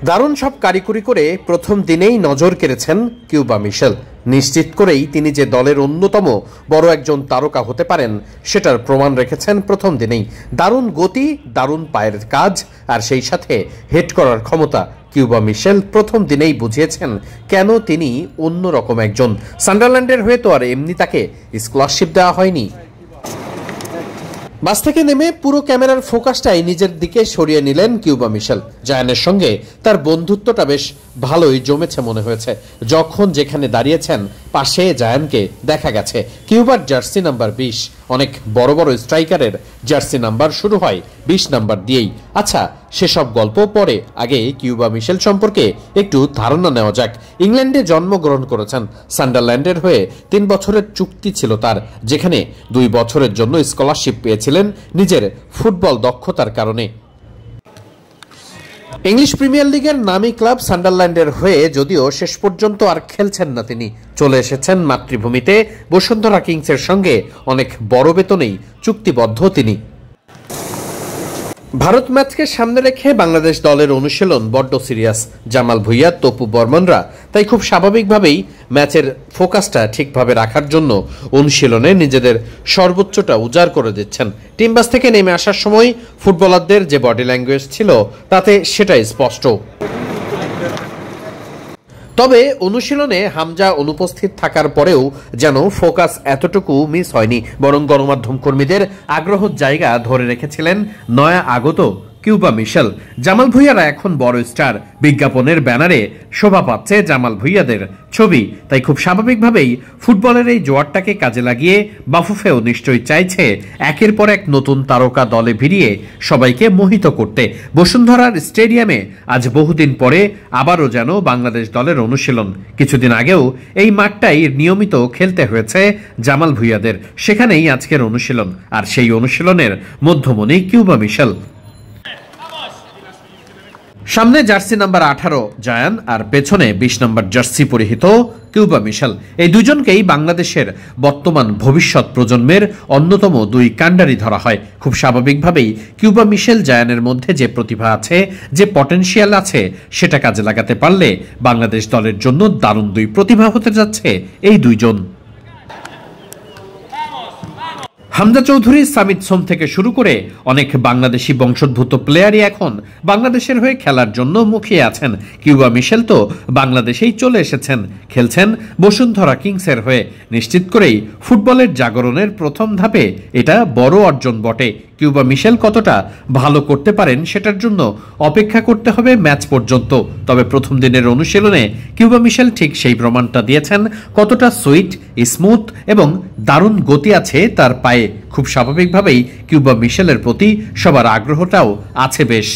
দারুণ সব কারিকুরি করে প্রথম দিনেই নজর কেড়েছেন কিউবা মিশেল। নিশ্চিত করেই তিনি যে দলের অন্যতম বড় একজন তারকা হতে পারেন সেটার প্রমাণ রেখেছেন প্রথম দিনেই। দারুণ গতি, দারুণ পায়ের কাজ আর সেই সাথে হেড করার ক্ষমতা। কিউবা মিশেল প্রথম দিনেই বুঝিয়েছেন কেন তিনি অন্যরকম একজন। সান্ডারল্যান্ডের হয়ে তো আর এমনি তাকে স্কলারশিপ দেওয়া হয়নি। বাস থেকে নেমে পুরো ক্যামেরার ফোকাসটাই নিজের দিকে সরিয়ে নিলেন কিউবা মিশেল। জায়ানের সঙ্গে তার বন্ধুত্বটা বেশ ভালোই জমেছে মনে হয়েছে। যখন যেখানে দাঁড়িয়েছেন পাশে জায়ানকে দেখা গেছে। কিউবার জার্সি নাম্বার 20, অনেক বড় বড় স্ট্রাইকারের জার্সি নাম্বার শুরু হয় 20 নাম্বার দিয়েই। আচ্ছা, সেসব গল্প পরে, আগে কিউবা মিশেল সম্পর্কে একটু ধারণা নেওয়া যাক। ইংল্যান্ডে জন্মগ্রহণ করেছেন। সান্ডারল্যান্ডের হয়ে 3 বছরের চুক্তি ছিল তার, যেখানে 2 বছরের জন্য স্কলারশিপ পেয়েছিলেন নিজের ফুটবল দক্ষতার কারণে। ইংলিশ প্রিমিয়ার লিগের নামী ক্লাব সান্ডারল্যান্ডের হয়ে যদিও শেষ পর্যন্ত আর খেলছেন না তিনি, চলে এসেছেন মাতৃভূমিতে বসুন্ধরা কিংসের সঙ্গে অনেক বড় বেতনেই চুক্তিবদ্ধ তিনি। ভারত ম্যাচকে সামনে রেখে বাংলাদেশ দলের অনুশীলন বড্ড সিরিয়াস। জামাল ভুঁইয়া, তপু বর্মনরা তাই খুব স্বাভাবিকভাবেই ম্যাচের ফোকাসটা ঠিকভাবে রাখার জন্য অনুশীলনে নিজেদের সর্বোচ্চটা উজাড় করে দিচ্ছেন। টিম বাস থেকে নেমে আসার সময় ফুটবলারদের যে বডি ল্যাঙ্গুয়েজ ছিল তাতে সেটাই স্পষ্ট। তবে অনুশীলনে হামজা অনুপস্থিত থাকার পরেও যেন ফোকাস এতটুকু মিস হয়নি, বরং গণমাধ্যম কর্মীদের আগ্রহের জায়গা ধরে রেখেছিলেন নয়া আগত কিউবা মিশেল। জামাল ভুঁইয়ারা এখন বড় স্টার, বিজ্ঞাপনের ব্যানারে শোভা পাচ্ছে জামাল ভুঁইয়াদের ছবি। তাই খুব স্বাভাবিকভাবেই ফুটবলের এই জোয়ারটাকে কাজে লাগিয়ে বাফুফেও নিশ্চয়ই চাইছে একের পর এক নতুন তারকা দলে ভিড়িয়ে সবাইকে মোহিত করতে। বসুন্ধরার স্টেডিয়ামে আজ বহুদিন পরে আবারও যেন বাংলাদেশ দলের অনুশীলন। কিছুদিন আগেও এই মাঠটাই নিয়মিত খেলতে হয়েছে জামাল ভুঁইয়াদের, সেখানেই আজকের অনুশীলন। আর সেই অনুশীলনের মধ্যমণি কিউবা মিশেল। সামনে জার্সি নাম্বার 18 জায়ান আর পেছনে 20 নম্বর জার্সি পরিহিত কিউবা মিশেল। এই দুজনকেই বাংলাদেশের বর্তমান ভবিষ্যৎ প্রজন্মের অন্যতম 2 কাণ্ডারি ধরা হয়। খুব স্বাভাবিকভাবেই কিউবা মিশেল জায়ানের মধ্যে যে প্রতিভা আছে, যে পটেনশিয়াল আছে, সেটা কাজে লাগাতে পারলে বাংলাদেশ দলের জন্য দারুণ 2 প্রতিভা হতে যাচ্ছে এই দুইজন। হামজা চৌধুরী, সামিত সোম থেকে শুরু করে অনেক বাংলাদেশি বংশোদ্ভূত প্লেয়ারই এখন বাংলাদেশের হয়ে খেলার জন্য মুখিয়ে আছেন। কিউবা মিশেল তো বাংলাদেশেই চলে এসেছেন, খেলছেন বসুন্ধরা কিংসের হয়ে। নিশ্চিত করেই ফুটবলের জাগরণের প্রথম ধাপে এটা বড় অর্জন বটে। কিউবা মিশেল কতটা ভালো করতে পারেন সেটার জন্য অপেক্ষা করতে হবে ম্যাচ পর্যন্ত। তবে প্রথম দিনের অনুশীলনে কিউবা মিশেল ঠিক সেই প্রমাণটা দিয়েছেন কতটা সুইট, স্মুথ এবং দারুণ গতি আছে তার পায়ে। খুব স্বাভাবিকভাবেই কিউবা মিশেলের প্রতি সবার আগ্রহটাও আছে বেশ।